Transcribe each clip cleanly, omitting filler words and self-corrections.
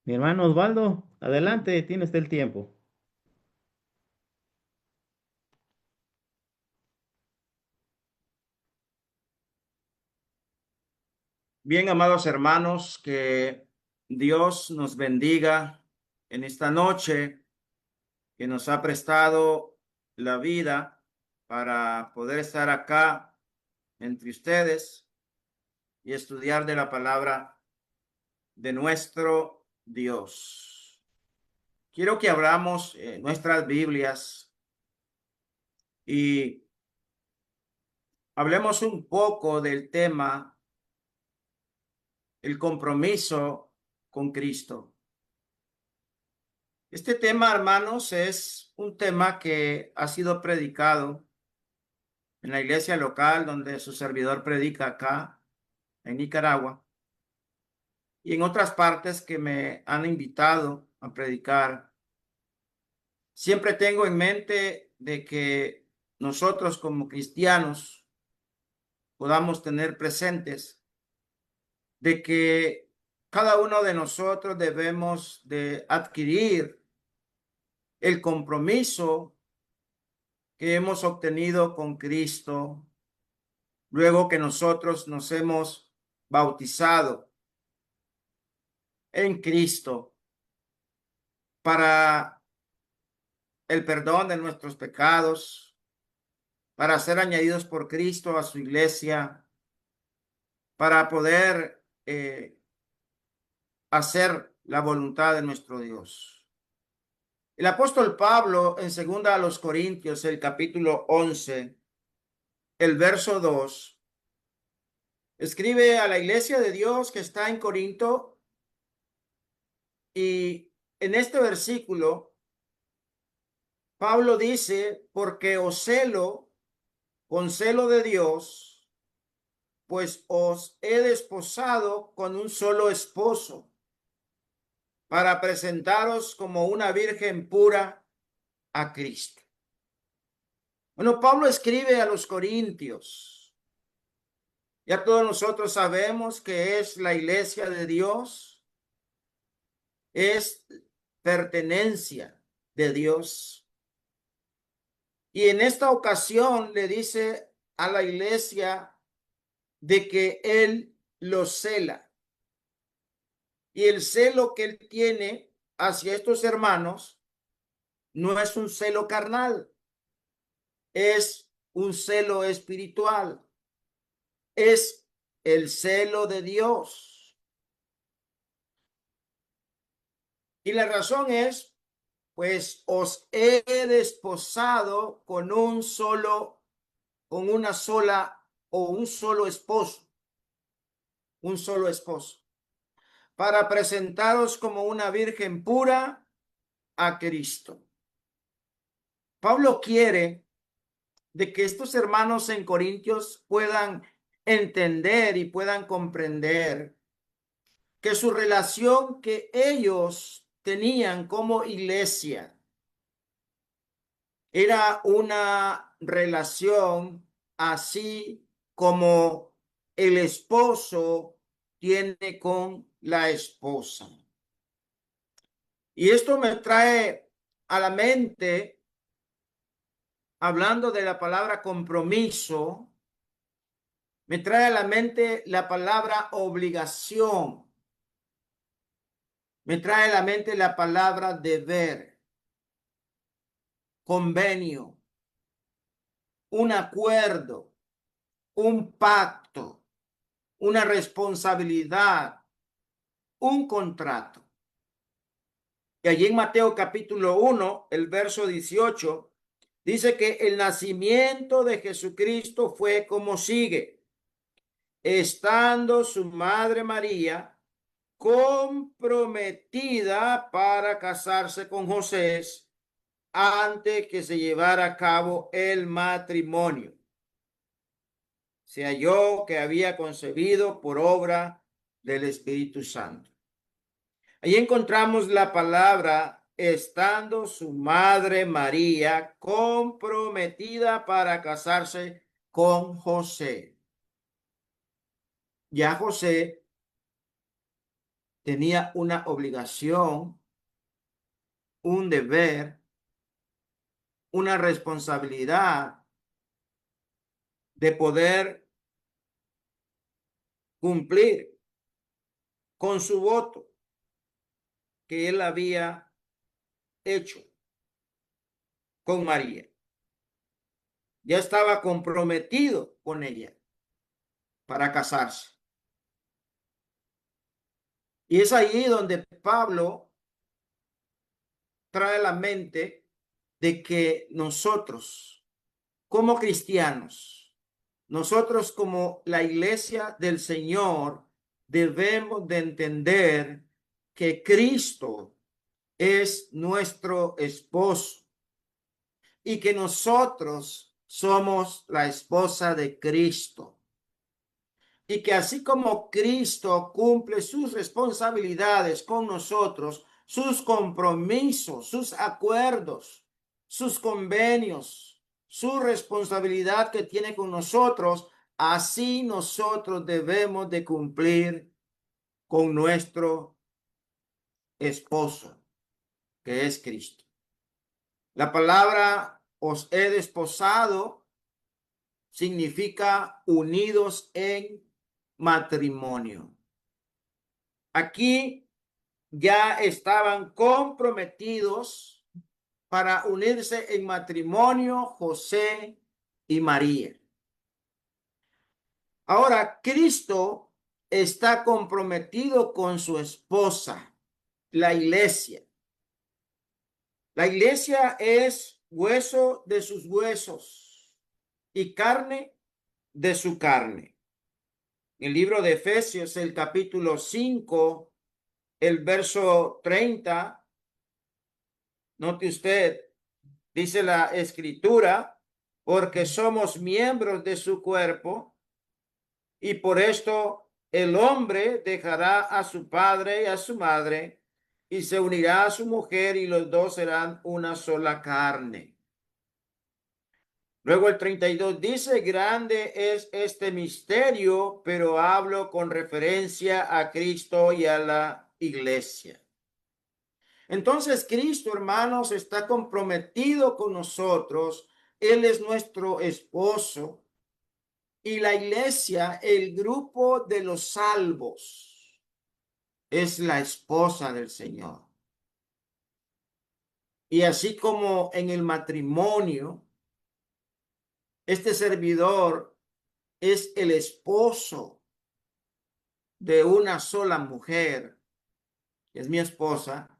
Mi hermano Osvaldo, adelante, tienes el tiempo. Bien, amados hermanos, que Dios nos bendiga en esta noche que nos ha prestado la vida para poder estar acá entre ustedes y estudiar de la palabra de nuestro Dios. Quiero que abramos nuestras Biblias y hablemos un poco del tema, el compromiso con Cristo. Este tema, hermanos, es un tema que ha sido predicado en la iglesia local donde su servidor predica acá en Nicaragua y en otras partes que me han invitado a predicar. Siempre tengo en mente de que nosotros como cristianos podamos tener presentes de que cada uno de nosotros debemos de adquirir el compromiso que hemos obtenido con Cristo luego que nosotros nos hemos bautizado en Cristo para el perdón de nuestros pecados, para ser añadidos por Cristo a su iglesia, para poder hacer la voluntad de nuestro Dios. El apóstol Pablo en segunda a los Corintios, el capítulo 11, el verso 2, escribe a la iglesia de Dios que está en Corinto y en este versículo Pablo dice, porque os celo con celo de Dios, pues os he desposado con un solo esposo, para presentaros como una virgen pura a Cristo. Bueno, Pablo escribe a los Corintios. Ya todos nosotros sabemos que es la iglesia de Dios, es pertenencia de Dios. Y en esta ocasión le dice a la iglesia de que él los cela. Y el celo que él tiene hacia estos hermanos no es un celo carnal, es un celo espiritual, es el celo de Dios. Y la razón es, pues os he desposado con una sola o un solo esposo, para presentaros como una virgen pura a Cristo. Pablo quiere de que estos hermanos en Corintios puedan entender y puedan comprender que su relación que ellos tenían como iglesia era una relación así como el esposo tiene con la esposa. Y esto me trae a la mente, hablando de la palabra compromiso, me trae a la mente la palabra obligación, me trae a la mente la palabra deber, convenio, un acuerdo, un pacto, una responsabilidad, un contrato. Y allí en Mateo capítulo 1, el verso 18, dice que el nacimiento de Jesucristo fue como sigue: estando su madre María comprometida para casarse con José antes que se llevara a cabo el matrimonio, se halló que había concebido por obra del Espíritu Santo. Ahí encontramos la palabra estando su madre María comprometida para casarse con José. Ya José tenía una obligación, un deber, una responsabilidad de poder cumplir con su voto que él había hecho con María. Ya estaba comprometido con ella para casarse. Y es allí donde Pablo trae la mente de que nosotros, como cristianos, nosotros como la iglesia del Señor, debemos de entender que Cristo es nuestro esposo y que nosotros somos la esposa de Cristo. Y que así como Cristo cumple sus responsabilidades con nosotros, sus compromisos, sus acuerdos, sus convenios, su responsabilidad que tiene con nosotros, así nosotros debemos de cumplir con nuestro esposo, que es Cristo. La palabra os he desposado significa unidos en matrimonio. Aquí ya estaban comprometidos para unirse en matrimonio José y María. Ahora, Cristo está comprometido con su esposa, la iglesia. La iglesia es hueso de sus huesos y carne de su carne. El libro de Efesios, el capítulo 5, el verso 30, note usted, dice la escritura, porque somos miembros de su cuerpo y por esto el hombre dejará a su padre y a su madre y se unirá a su mujer y los dos serán una sola carne. Luego el 32 dice, grande es este misterio, pero hablo con referencia a Cristo y a la iglesia. Entonces Cristo, hermanos, está comprometido con nosotros. Él es nuestro esposo y la iglesia, el grupo de los salvos, es la esposa del Señor. Y así como en el matrimonio, este servidor es el esposo de una sola mujer, que es mi esposa,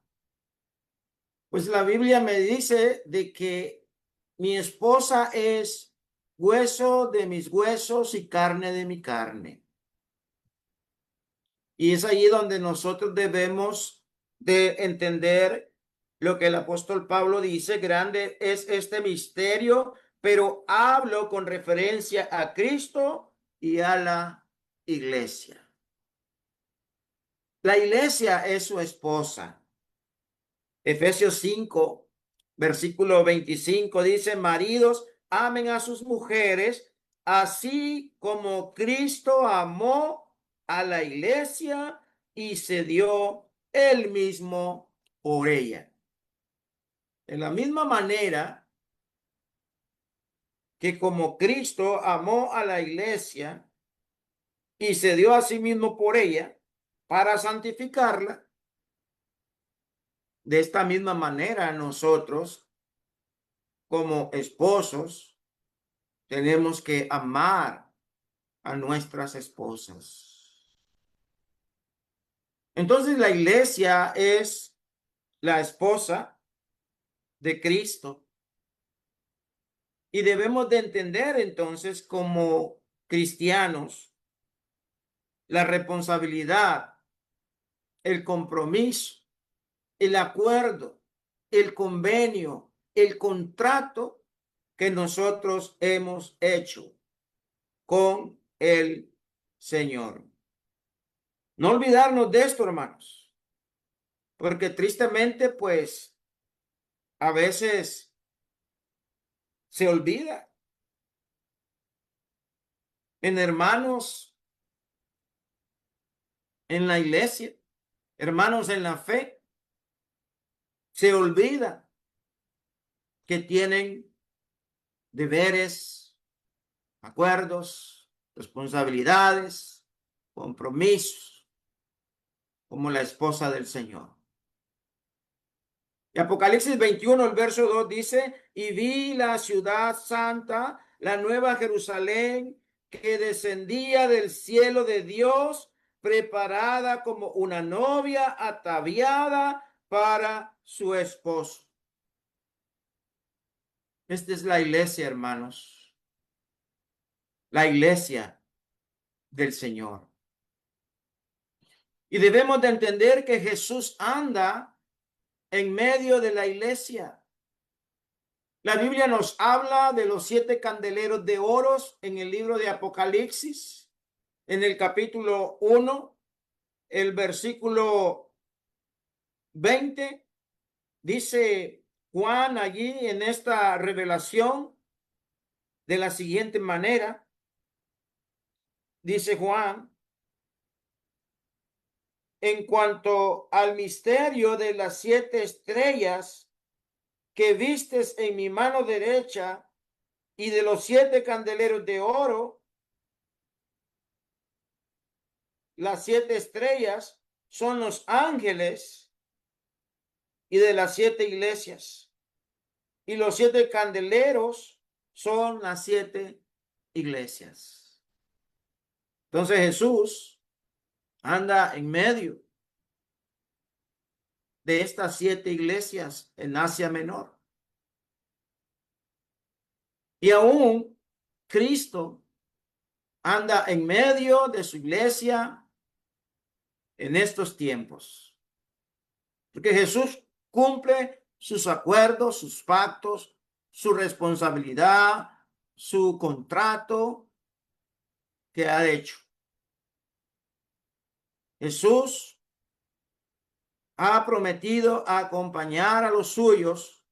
pues la Biblia me dice de que mi esposa es hueso de mis huesos y carne de mi carne. Y es allí donde nosotros debemos de entender lo que el apóstol Pablo dice, grande es este misterio, pero hablo con referencia a Cristo y a la iglesia. La iglesia es su esposa. Efesios 5, versículo 25 dice, maridos, amen a sus mujeres, así como Cristo amó a la iglesia y se dio él mismo por ella. De la misma manera que como Cristo amó a la iglesia y se dio a sí mismo por ella para santificarla, de esta misma manera nosotros como esposos tenemos que amar a nuestras esposas. Entonces la iglesia es la esposa de Cristo y debemos de entender entonces como cristianos la responsabilidad, el compromiso, el acuerdo, el convenio, el contrato que nosotros hemos hecho con el Señor. No olvidarnos de esto, hermanos, porque tristemente, pues, a veces se olvida en hermanos en la iglesia hermanos en la fe, se olvida que tienen deberes, acuerdos, responsabilidades, compromisos, como la esposa del Señor. Y Apocalipsis 21, el verso 2 dice, y vi la ciudad santa, la nueva Jerusalén, que descendía del cielo de Dios, preparada como una novia ataviada para su esposo. Esta es la iglesia, hermanos, la iglesia del Señor. Y debemos de entender que Jesús anda en medio de la iglesia. La Biblia nos habla de los 7 candeleros de oro en el libro de Apocalipsis, en el capítulo 1, el versículo 20. Dice Juan allí en esta revelación de la siguiente manera. Dice Juan, en cuanto al misterio de las 7 estrellas que vistes en mi mano derecha y de los 7 candeleros de oro, las 7 estrellas son los ángeles y de las 7 iglesias. Y los 7 candeleros son las 7 iglesias. Entonces Jesús anda en medio de estas 7 iglesias en Asia Menor. Y aún Cristo anda en medio de su iglesia en estos tiempos. Porque Jesús cumple sus acuerdos, sus pactos, su responsabilidad, su contrato que ha hecho. Jesús ha prometido acompañar a los suyos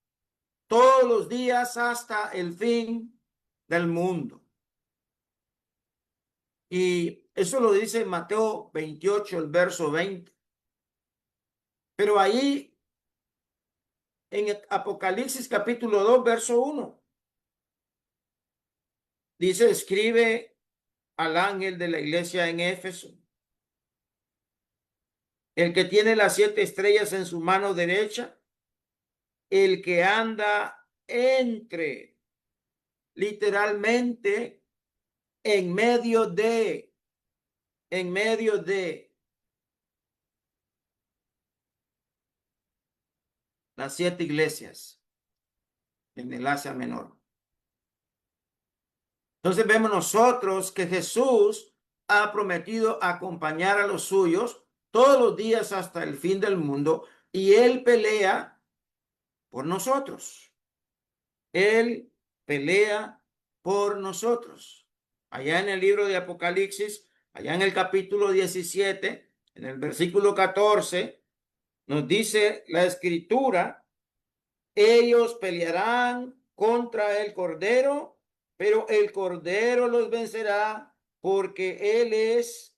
todos los días hasta el fin del mundo. Y eso lo dice en Mateo 28, el verso 20. Pero ahí en Apocalipsis capítulo 2, verso 1, dice, escribe al ángel de la iglesia en Éfeso, el que tiene las 7 estrellas en su mano derecha, el que anda entre, literalmente, en medio de las 7 iglesias en el Asia Menor. Entonces vemos nosotros que Jesús ha prometido acompañar a los suyos todos los días hasta el fin del mundo, y Él pelea por nosotros. Él pelea por nosotros. Allá en el libro de Apocalipsis, allá en el capítulo 17, en el versículo 14, nos dice la escritura, ellos pelearán contra el Cordero, pero el Cordero los vencerá, porque Él es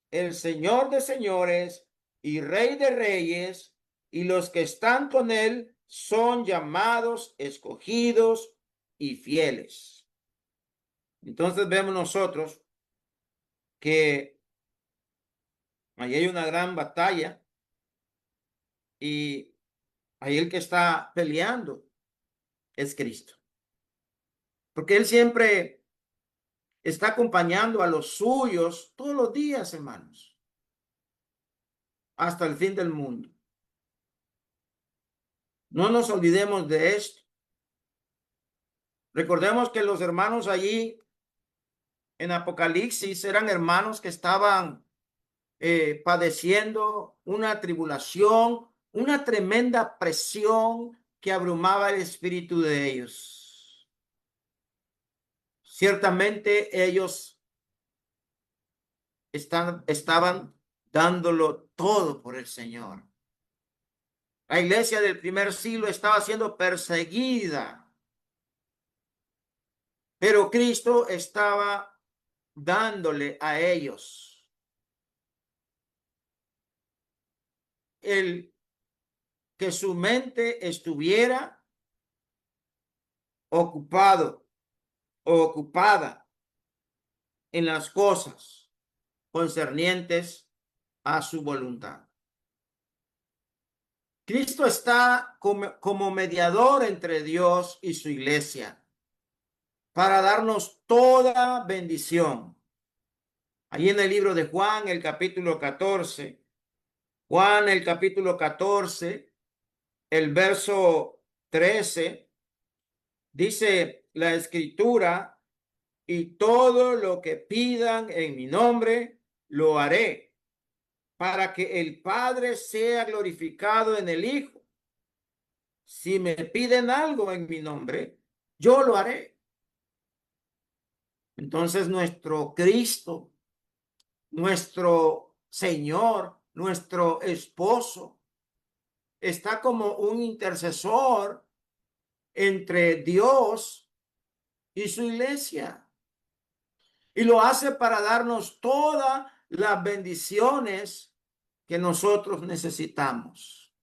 el Señor de señores y Rey de reyes, y los que están con Él son llamados, escogidos y fieles. Entonces vemos nosotros que ahí hay una gran batalla, y ahí el que está peleando es Cristo. Porque Él siempre está acompañando a los suyos todos los días, hermanos, hasta el fin del mundo. No nos olvidemos de esto. Recordemos que los hermanos allí en Apocalipsis eran hermanos que estaban padeciendo una tribulación, una tremenda presión que abrumaba el espíritu de ellos. Ciertamente ellos estaban dándolo todo por el Señor. La iglesia del primer siglo estaba siendo perseguida, pero Cristo estaba dándole a ellos el que su mente estuviera ocupado o ocupada en las cosas concernientes a su voluntad. Cristo está como mediador entre Dios y su iglesia para darnos toda bendición. Ahí en el libro de Juan, el capítulo 14, Juan, el capítulo 14, el verso 13, dice la escritura, y todo lo que pidan en mi nombre, lo haré, para que el Padre sea glorificado en el Hijo. Si me piden algo en mi nombre, yo lo haré. Entonces nuestro Cristo, nuestro Señor, nuestro esposo, está como un intercesor entre Dios y su iglesia. Y lo hace para darnos todas las bendiciones que nosotros necesitamos.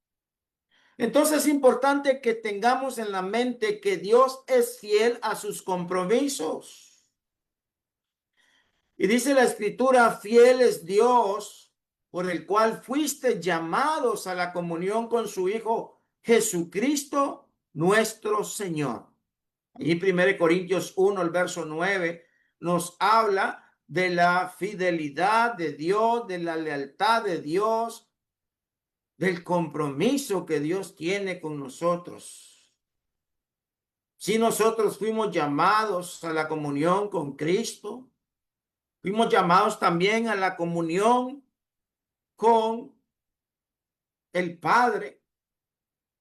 Entonces es importante que tengamos en la mente que Dios es fiel a sus compromisos. Y dice la escritura, fiel es Dios, por el cual fuiste llamados a la comunión con su Hijo Jesucristo, nuestro Señor. Y 1 Corintios 1, el verso 9, nos habla de la fidelidad de Dios, de la lealtad de Dios, del compromiso que Dios tiene con nosotros. Si nosotros fuimos llamados a la comunión con Cristo, fuimos llamados también a la comunión con el Padre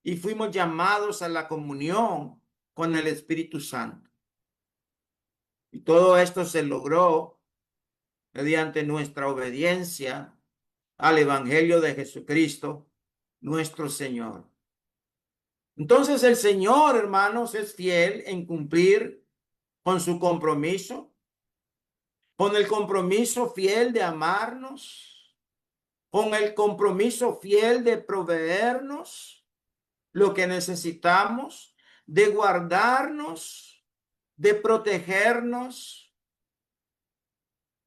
y fuimos llamados a la comunión con el Espíritu Santo. Y todo esto se logró mediante nuestra obediencia al Evangelio de Jesucristo, nuestro Señor. Entonces el Señor, hermanos, es fiel en cumplir con su compromiso, con el compromiso fiel de amarnos, con el compromiso fiel de proveernos lo que necesitamos, de guardarnos, de protegernos,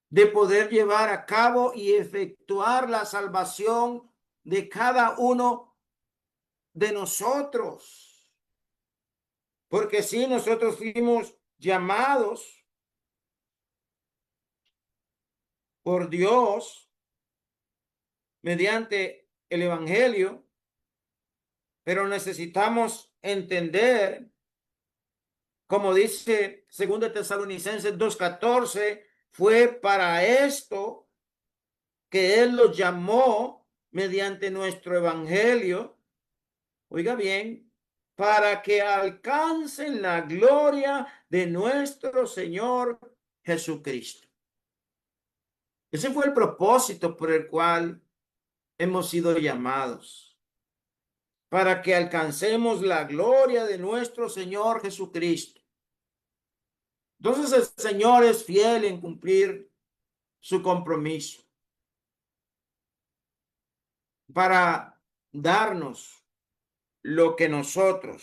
de poder llevar a cabo y efectuar la salvación de cada uno de nosotros. Porque si nosotros fuimos llamados por Dios mediante el Evangelio, pero necesitamos entender, como dice 2 Tesalonicenses 2:14, fue para esto que Él los llamó mediante nuestro Evangelio, oiga bien, para que alcancen la gloria de nuestro Señor Jesucristo. Ese fue el propósito por el cual hemos sido llamados, para que alcancemos la gloria de nuestro Señor Jesucristo. Entonces el Señor es fiel en cumplir su compromiso para darnos lo que nosotros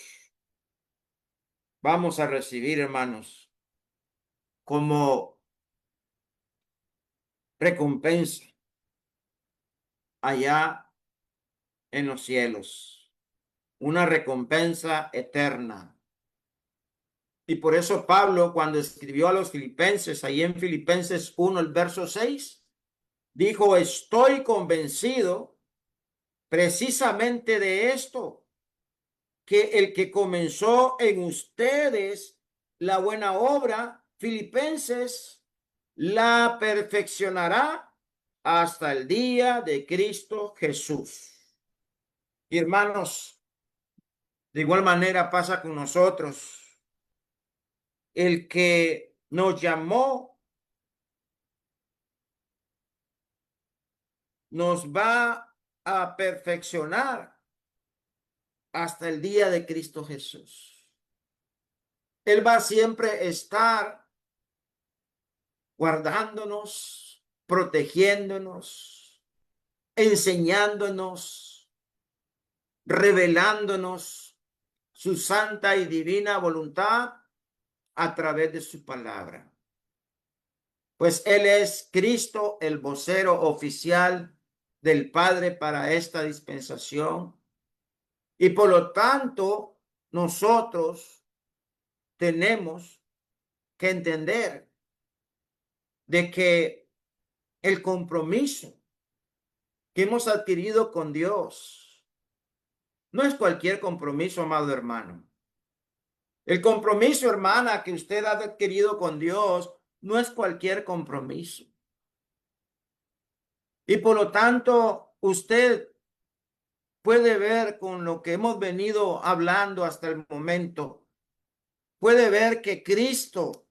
vamos a recibir, hermanos, como recompensa allá en los cielos, una recompensa eterna. Y por eso Pablo, cuando escribió a los filipenses, ahí en Filipenses 1, el verso 6, dijo, estoy convencido precisamente de esto, que el que comenzó en ustedes la buena obra, Filipenses, la perfeccionará hasta el día de Cristo Jesús. Y hermanos, de igual manera pasa con nosotros. El que nos llamó nos va a perfeccionar hasta el día de Cristo Jesús. Él va siempre a estar guardándonos, protegiéndonos, enseñándonos, revelándonos su santa y divina voluntad a través de su palabra. Pues Él es Cristo, el vocero oficial del Padre para esta dispensación. Y por lo tanto, nosotros tenemos que entender de que el compromiso que hemos adquirido con Dios no es cualquier compromiso, amado hermano. El compromiso, hermana, que usted ha adquirido con Dios no es cualquier compromiso. Y por lo tanto, usted puede ver con lo que hemos venido hablando hasta el momento, puede ver que Cristo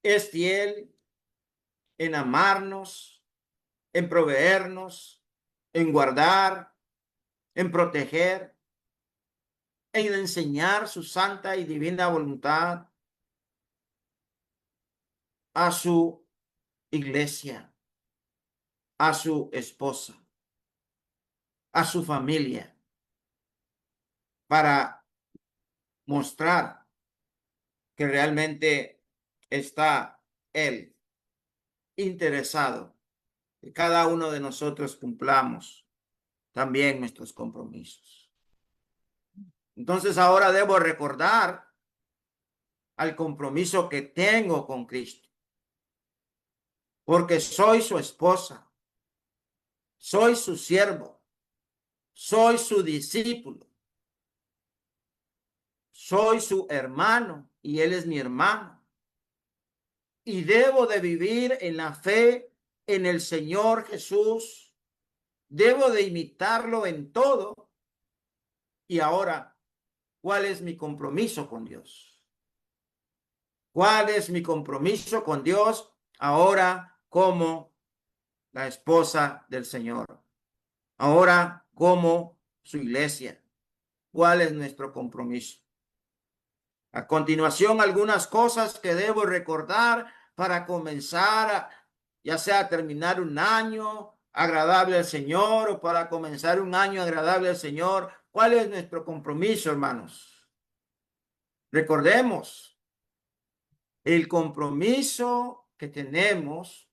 es fiel en amarnos, en proveernos, en guardar, en proteger, en enseñar su santa y divina voluntad a su iglesia, a su esposa, a su familia, para mostrar que realmente está Él interesado que cada uno de nosotros cumplamos también nuestros compromisos. Entonces ahora debo recordar al compromiso que tengo con Cristo, porque soy su esposa, soy su siervo, soy su discípulo, soy su hermano y él es mi hermano. Y debo de vivir en la fe en el Señor Jesús. Debo de imitarlo en todo. Y ahora, ¿cuál es mi compromiso con Dios? ¿Cuál es mi compromiso con Dios ahora como la esposa del Señor? Ahora como su iglesia. ¿Cuál es nuestro compromiso? A continuación, algunas cosas que debo recordar para comenzar, ya sea a terminar un año agradable al Señor o para comenzar un año agradable al Señor. ¿Cuál es nuestro compromiso, hermanos? Recordemos, el compromiso que tenemos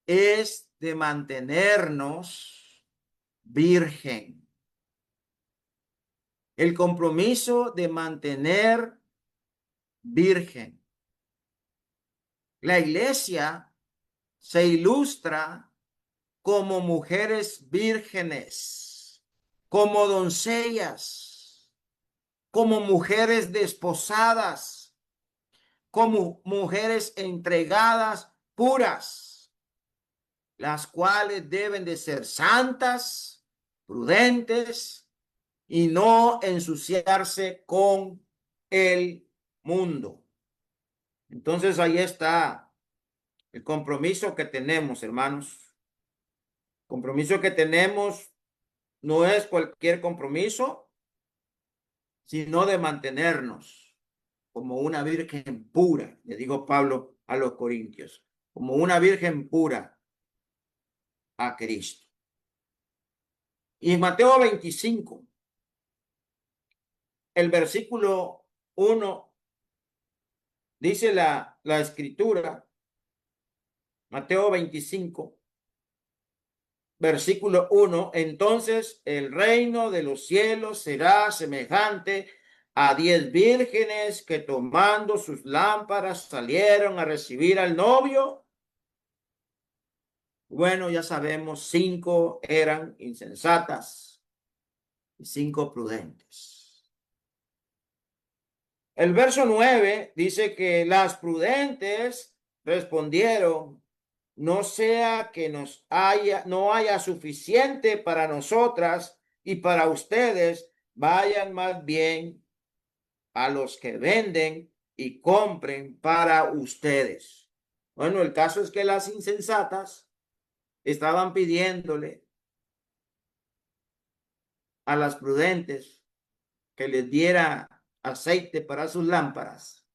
es de mantenernos virgen. El compromiso de mantener virgen. La iglesia se ilustra como mujeres vírgenes, como doncellas, como mujeres desposadas, como mujeres entregadas, puras, las cuales deben de ser santas, prudentes y no ensuciarse con el mundo. Entonces ahí está el compromiso que tenemos, hermanos. Compromiso que tenemos no es cualquier compromiso, sino de mantenernos como una virgen pura, le dijo Pablo a los Corintios, como una virgen pura a Cristo. Y en Mateo 25, el versículo 1, dice la escritura, Mateo 25, versículo 1, entonces el reino de los cielos será semejante a 10 vírgenes que tomando sus lámparas salieron a recibir al novio. Bueno, ya sabemos, 5 eran insensatas y 5 prudentes. El verso 9 dice que las prudentes respondieron, no sea que no haya suficiente para nosotras y para ustedes, vayan más bien a los que venden y compren para ustedes. Bueno, el caso es que las insensatas estaban pidiéndole a las prudentes que les diera aceite para sus lámparas.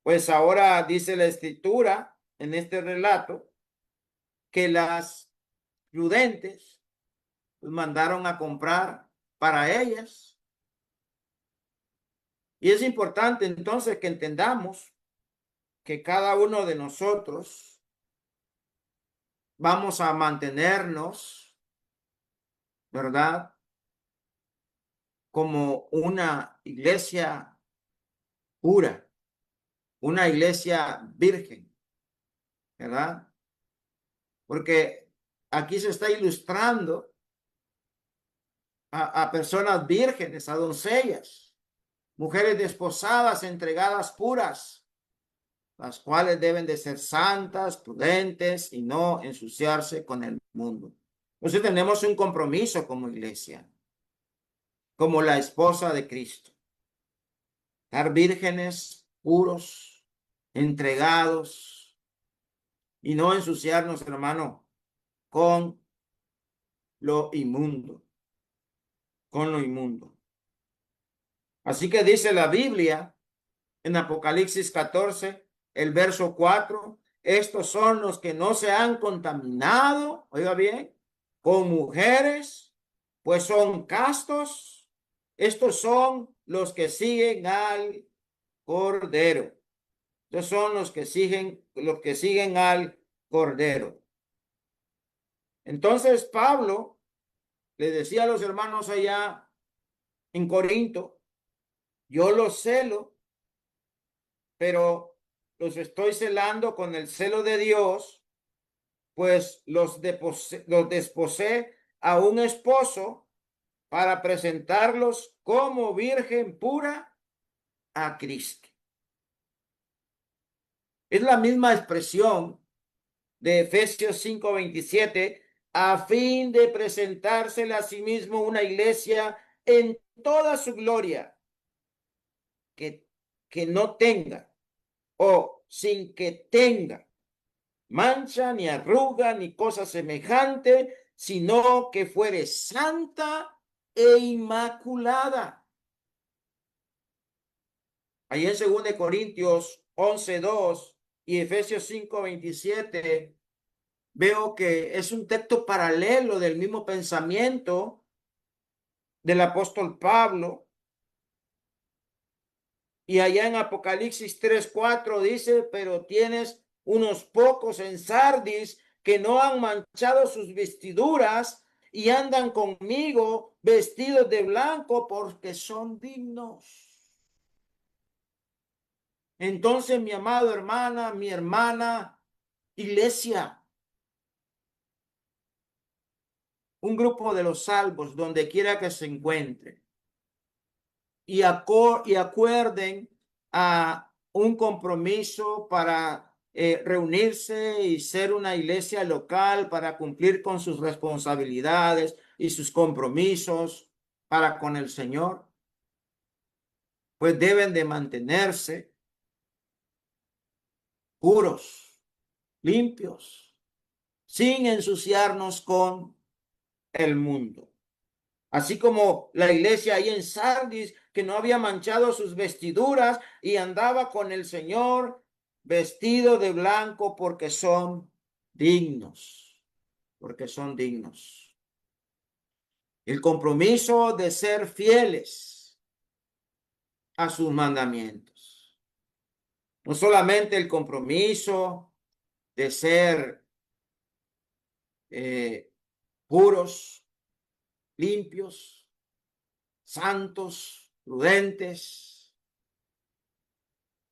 Pues ahora dice la escritura en este relato que las prudentes mandaron a comprar para ellas. Y es importante entonces que entendamos que cada uno de nosotros vamos a mantenernos, ¿verdad? Como una iglesia pura, una iglesia virgen, ¿verdad? Porque aquí se está ilustrando a personas vírgenes, a doncellas, mujeres desposadas, entregadas, puras, las cuales deben de ser santas, prudentes y no ensuciarse con el mundo. Entonces tenemos un compromiso como iglesia, como la esposa de Cristo. Estar vírgenes, puros, entregados y no ensuciarnos, hermano, con lo inmundo, con lo inmundo. Así que dice la Biblia en Apocalipsis 14, el verso 4, estos son los que no se han contaminado, oiga bien, con mujeres, pues son castos. Estos son los que siguen al Cordero. Estos son los que siguen al Cordero. Entonces Pablo le decía a los hermanos allá en Corinto, yo los celo, pero los estoy celando con el celo de Dios, pues los desposé a un esposo para presentarlos como virgen pura a Cristo. Es la misma expresión de Efesios 5:27, a fin de presentársela a sí mismo una iglesia en toda su gloria, que no tenga o sin que tenga mancha, ni arruga, ni cosa semejante, sino que fuere santa e inmaculada. Ahí en 2 Corintios 11:2 y Efesios 5:27, veo que es un texto paralelo del mismo pensamiento del apóstol Pablo. Y allá en Apocalipsis 3:4 dice, pero tienes unos pocos en Sardis que no han manchado sus vestiduras y andan conmigo vestidos de blanco porque son dignos. Entonces, mi amado hermana, mi hermana, iglesia, un grupo de los salvos, donde quiera que se encuentre, y acuerden a un compromiso para reunirse y ser una iglesia local para cumplir con sus responsabilidades y sus compromisos para con el Señor, pues deben de mantenerse puros, limpios, sin ensuciarnos con el mundo. Así como la iglesia ahí en Sardis, que no había manchado sus vestiduras y andaba con el Señor vestido de blanco porque son dignos, porque son dignos. El compromiso de ser fieles a sus mandamientos. No solamente el compromiso de ser puros, limpios, santos, prudentes,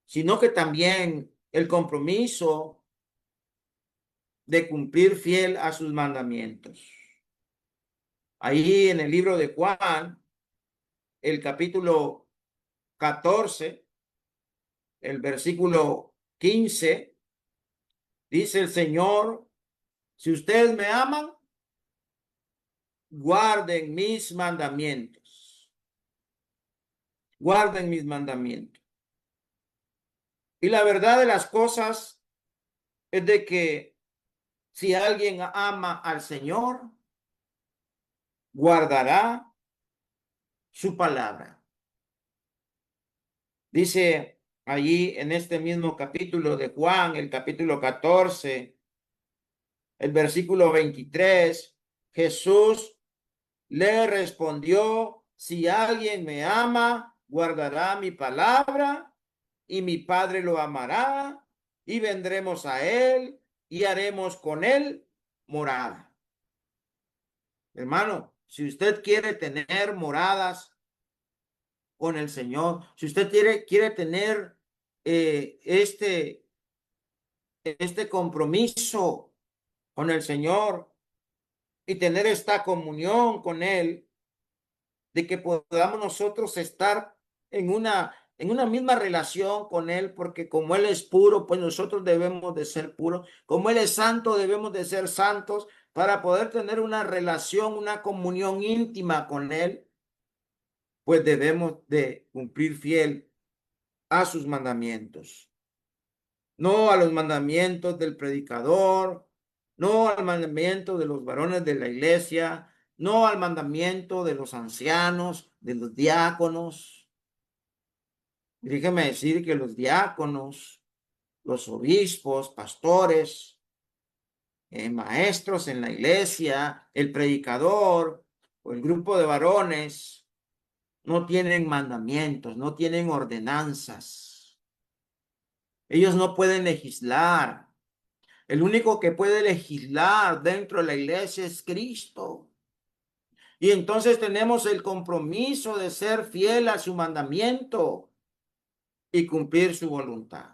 sino que también el compromiso de cumplir fiel a sus mandamientos. Ahí en el libro de Juan, el capítulo 14, el versículo 15, dice el Señor, si ustedes me aman, guarden mis mandamientos. Guarden mis mandamientos. Y la verdad de las cosas es de que si alguien ama al Señor, guardará su palabra. Dice allí en este mismo capítulo de Juan, el capítulo 14, el versículo 23, Jesús le respondió, si alguien me ama, guardará mi palabra y mi Padre lo amará y vendremos a él y haremos con él morada. Hermano, si usted quiere tener moradas con el Señor, si usted quiere tener este compromiso con el Señor y tener esta comunión con Él, de que podamos nosotros estar en una misma relación con Él, porque como Él es puro, pues nosotros debemos de ser puros. Como Él es santo, debemos de ser santos para poder tener una relación, una comunión íntima con Él, pues debemos de cumplir fiel a sus mandamientos. No a los mandamientos del predicador, no al mandamiento de los varones de la iglesia, no al mandamiento de los ancianos, de los diáconos. Déjeme decir que los diáconos, los obispos, pastores, maestros en la iglesia, el predicador o el grupo de varones no tienen mandamientos, no tienen ordenanzas. Ellos no pueden legislar. El único que puede legislar dentro de la iglesia es Cristo. Y entonces tenemos el compromiso de ser fiel a su mandamiento y cumplir su voluntad.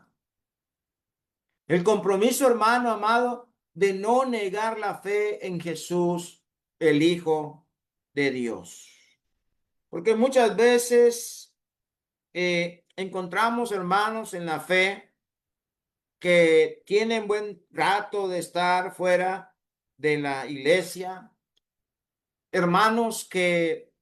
El compromiso, hermano amado, de no negar la fe en Jesús, el Hijo de Dios. Porque muchas veces encontramos hermanos en la fe que tienen buen rato de estar fuera de la iglesia, hermanos que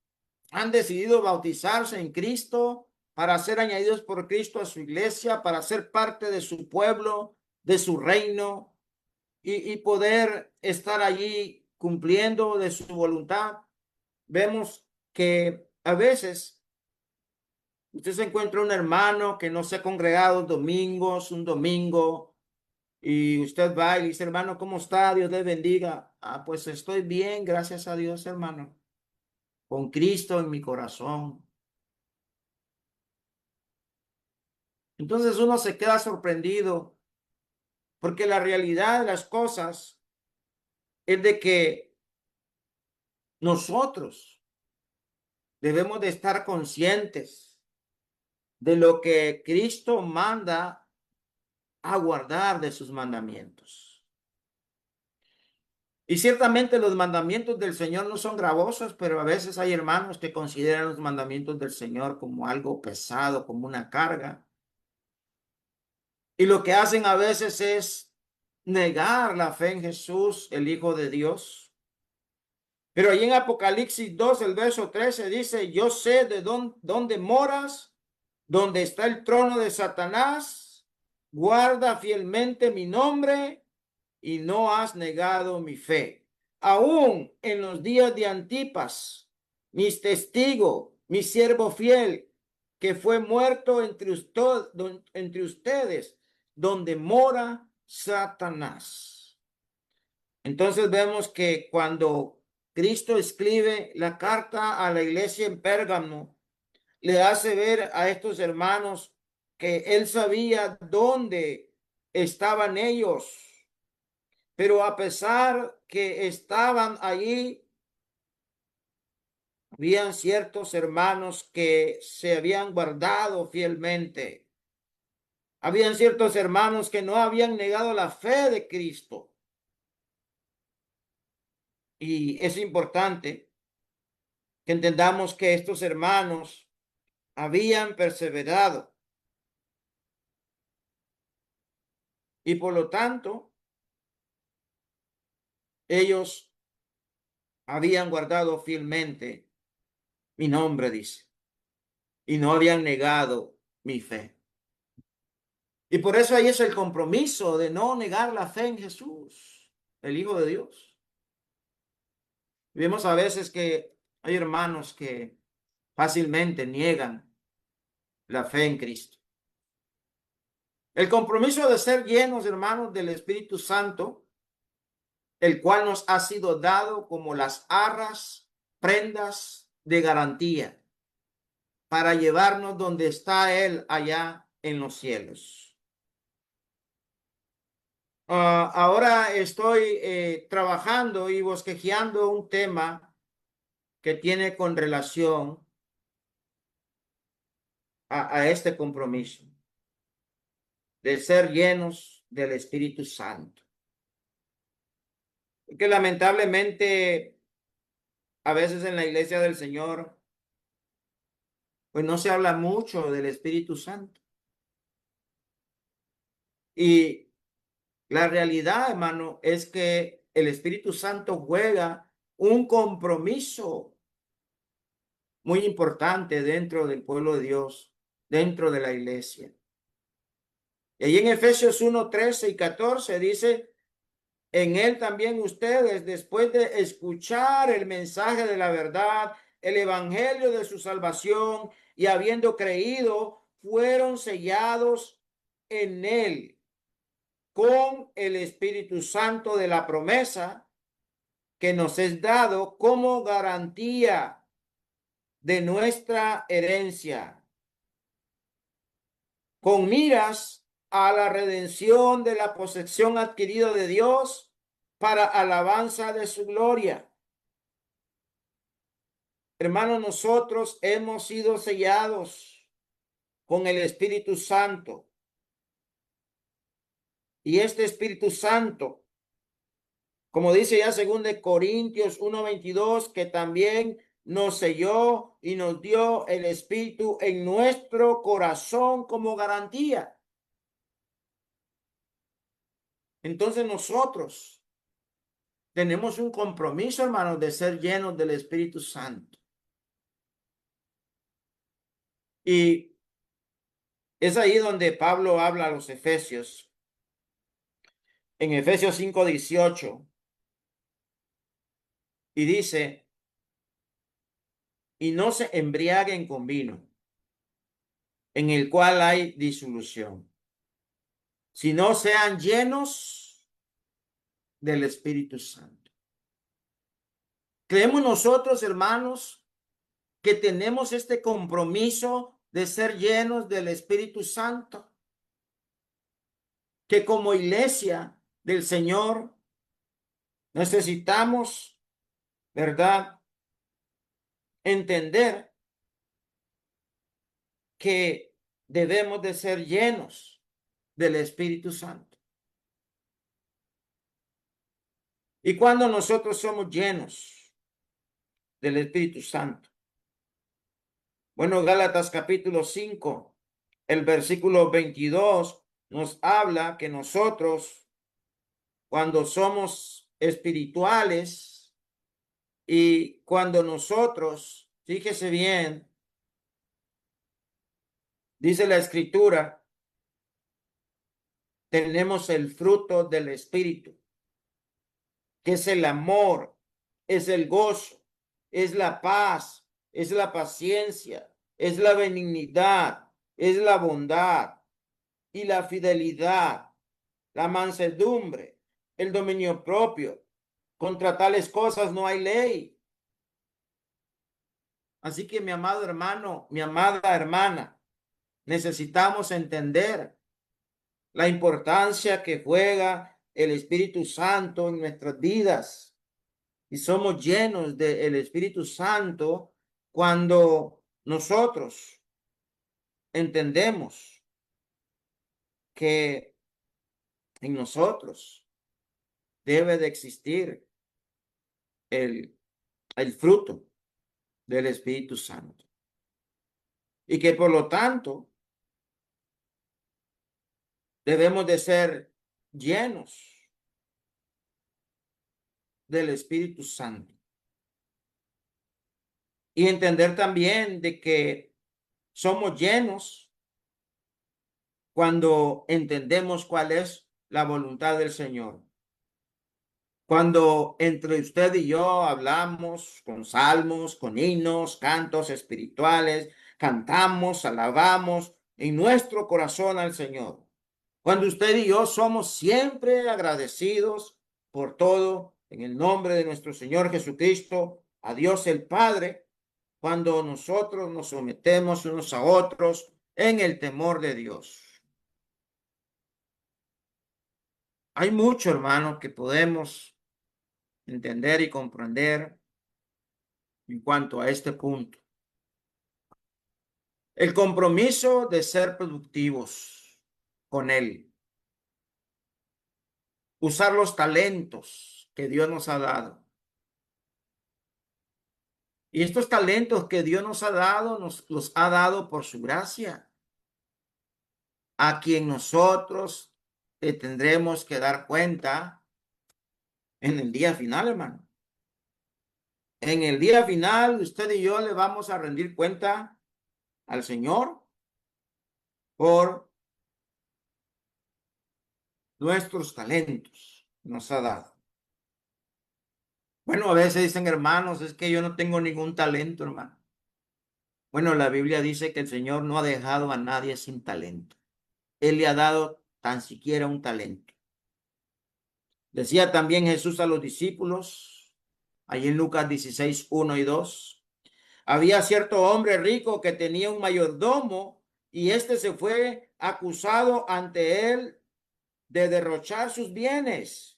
han decidido bautizarse en Cristo para ser añadidos por Cristo a su iglesia, para ser parte de su pueblo, de su reino y poder estar allí cumpliendo de su voluntad. Vemos que a veces usted se encuentra un hermano que no se ha congregado domingos, un domingo, y usted va y le dice, hermano, ¿cómo está? Dios le bendiga. Ah, pues estoy bien, gracias a Dios, hermano, con Cristo en mi corazón. Entonces uno se queda sorprendido porque la realidad de las cosas es de que nosotros debemos de estar conscientes de lo que Cristo manda a guardar de sus mandamientos. Y ciertamente los mandamientos del Señor no son gravosos, pero a veces hay hermanos que consideran los mandamientos del Señor como algo pesado, como una carga. Y lo que hacen a veces es negar la fe en Jesús, el Hijo de Dios. Pero ahí en Apocalipsis 2, el verso 13 dice, yo sé de dónde moras, donde está el trono de Satanás, guarda fielmente mi nombre y no has negado mi fe. Aún en los días de Antipas, mis testigos, mi siervo fiel, que fue muerto entre ustedes, donde mora Satanás. Entonces vemos que cuando Cristo escribe la carta a la iglesia en Pérgamo, le hace ver a estos hermanos que él sabía dónde estaban ellos, pero a pesar que estaban allí, habían ciertos hermanos que se habían guardado fielmente. Habían ciertos hermanos que no habían negado la fe de Cristo. Y es importante que entendamos que estos hermanos habían perseverado y por lo tanto ellos habían guardado fielmente mi nombre, dice, y no habían negado mi fe. Y por eso ahí es el compromiso de no negar la fe en Jesús, el Hijo de Dios. Vemos a veces que hay hermanos que fácilmente niegan la fe en Cristo. El compromiso de ser llenos, hermanos, del Espíritu Santo, el cual nos ha sido dado como las arras prendas de garantía para llevarnos donde está Él allá en los cielos. Ahora estoy trabajando y bosquejeando un tema que tiene con relación a este compromiso de ser llenos del Espíritu Santo. Porque lamentablemente a veces en la iglesia del Señor pues no se habla mucho del Espíritu Santo. Y la realidad, hermano, es que el Espíritu Santo juega un compromiso muy importante dentro del pueblo de Dios, dentro de la iglesia. Y ahí en Efesios 1, 13 y 14 dice, en él también ustedes, después de escuchar el mensaje de la verdad, el evangelio de su salvación, y habiendo creído, fueron sellados en él con el Espíritu Santo de la promesa que nos es dado como garantía de nuestra herencia, con miras a la redención de la posesión adquirida de Dios para alabanza de su gloria. Hermanos, nosotros hemos sido sellados con el Espíritu Santo. Y este Espíritu Santo, como dice ya 2 Corintios 1:22, que también nos selló y nos dio el Espíritu en nuestro corazón como garantía. Entonces nosotros tenemos un compromiso, hermanos, de ser llenos del Espíritu Santo. Y es ahí donde Pablo habla a los Efesios. En Efesios 5:18. Y dice, y no se embriaguen con vino, en el cual hay disolución, sino sean llenos del Espíritu Santo. Creemos nosotros, hermanos, que tenemos este compromiso de ser llenos del Espíritu Santo, que como iglesia del Señor necesitamos, ¿verdad?, entender que debemos de ser llenos del Espíritu Santo. Y cuando nosotros somos llenos del Espíritu Santo, bueno, Gálatas capítulo 5, el versículo 22 nos habla que nosotros, cuando somos espirituales y cuando nosotros, fíjese bien, dice la Escritura, tenemos el fruto del Espíritu, que es el amor, es el gozo, es la paz, es la paciencia, es la benignidad, es la bondad y la fidelidad, la mansedumbre, el dominio propio. Contra tales cosas no hay ley. Así que mi amado hermano, mi amada hermana, necesitamos entender la importancia que juega el Espíritu Santo en nuestras vidas. Y somos llenos del Espíritu Santo cuando nosotros entendemos que en nosotros debe de existir el fruto del Espíritu Santo. Y que por lo tanto debemos de ser llenos del Espíritu Santo. Y entender también de que somos llenos cuando entendemos cuál es la voluntad del Señor. Cuando entre usted y yo hablamos con salmos, con himnos, cantos espirituales, cantamos, alabamos en nuestro corazón al Señor. Cuando usted y yo somos siempre agradecidos por todo, en el nombre de nuestro Señor Jesucristo, a Dios el Padre cuando nosotros nos sometemos unos a otros en el temor de Dios. Hay mucho, hermano, que podemos entender y comprender en cuanto a este punto. El compromiso de ser productivos con Él. Usar los talentos que Dios nos ha dado. Y estos talentos que Dios nos ha dado, nos los ha dado por su gracia, a quien nosotros le tendremos que dar cuenta en el día final, hermano. En el día final, usted y yo le vamos a rendir cuenta al Señor por nuestros talentos que nos ha dado. Bueno, a veces dicen, hermanos, es que yo no tengo ningún talento, hermano. Bueno, la Biblia dice que el Señor no ha dejado a nadie sin talento. Él le ha dado tan siquiera un talento. Decía también Jesús a los discípulos, allí en Lucas 16, 1 y 2. Había cierto hombre rico que tenía un mayordomo y éste se fue acusado ante él de derrochar sus bienes.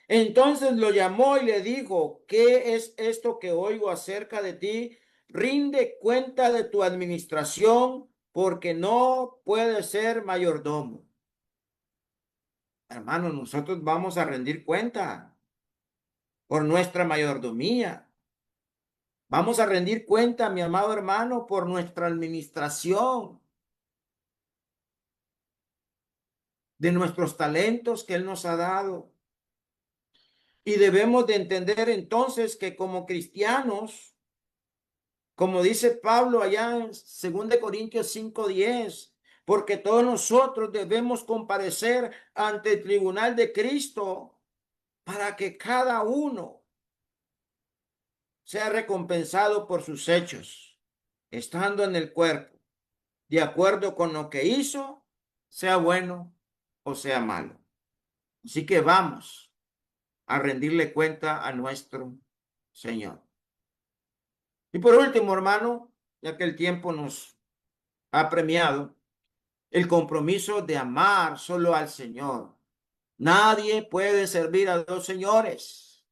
Entonces lo llamó y le dijo, ¿qué es esto que oigo acerca de ti? Rinde cuenta de tu administración, porque no puedes ser mayordomo. Hermanos, nosotros vamos a rendir cuenta por nuestra mayordomía. Vamos a rendir cuenta, mi amado hermano, por nuestra administración de nuestros talentos que Él nos ha dado. Y debemos de entender entonces que como cristianos, como dice Pablo allá en 2 Corintios 5:10, porque todos nosotros debemos comparecer ante el tribunal de Cristo para que cada uno sea recompensado por sus hechos, estando en el cuerpo, de acuerdo con lo que hizo, sea bueno o sea malo. Así que vamos a rendirle cuenta a nuestro Señor. Y por último, hermano, ya que el tiempo nos ha premiado, el compromiso de amar solo al Señor. Nadie puede servir a dos señores.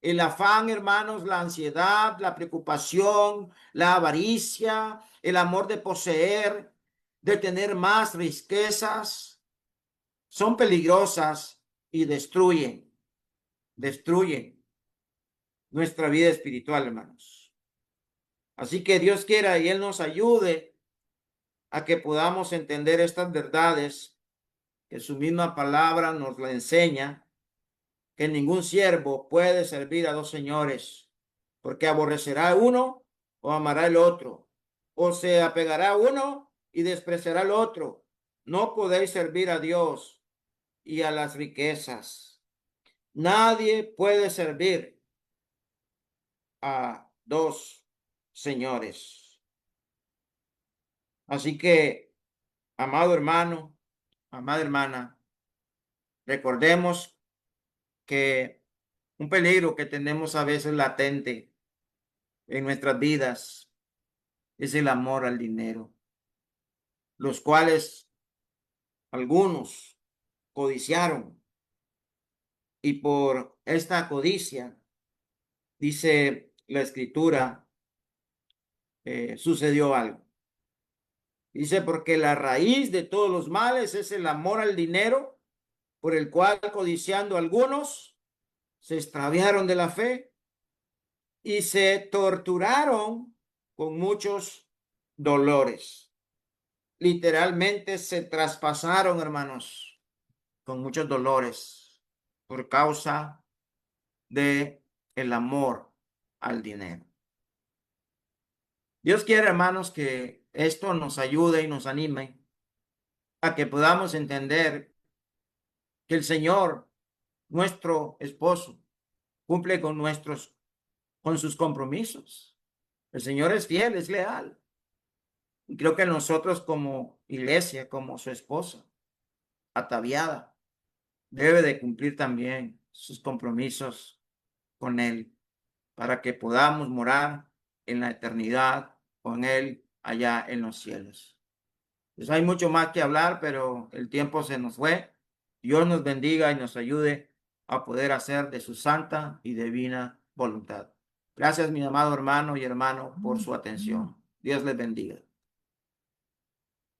El afán, hermanos, la ansiedad, la preocupación, la avaricia, el amor de poseer, de tener más riquezas, son peligrosas y destruyen nuestra vida espiritual, hermanos. Así que Dios quiera y Él nos ayude a que podamos entender estas verdades, que su misma palabra nos la enseña, que ningún siervo puede servir a dos señores, porque aborrecerá a uno o amará el otro, o se apegará a uno y despreciará al otro. No podéis servir a Dios y a las riquezas. Nadie puede servir a dos señores. Así que, amado hermano, amada hermana, recordemos que un peligro que tenemos a veces latente en nuestras vidas es el amor al dinero, los cuales algunos codiciaron, y por esta codicia, dice la escritura, sucedió algo. Dice, porque la raíz de todos los males es el amor al dinero, por el cual codiciando algunos se extraviaron de la fe y se torturaron con muchos dolores. Literalmente se traspasaron, hermanos, con muchos dolores por causa de el amor al dinero. Dios quiere, hermanos, que esto nos ayude y nos anime a que podamos entender que el Señor, nuestro esposo, cumple con sus compromisos. El Señor es fiel, es leal. Y creo que nosotros como iglesia, como su esposa, ataviada, debe de cumplir también sus compromisos con Él. para que podamos morar en la eternidad con Él allá en los cielos. Pues hay mucho más que hablar, pero el tiempo se nos fue. Dios nos bendiga y nos ayude a poder hacer de su santa y divina voluntad. Gracias, mi amado hermano y hermano, por su atención. Dios les bendiga.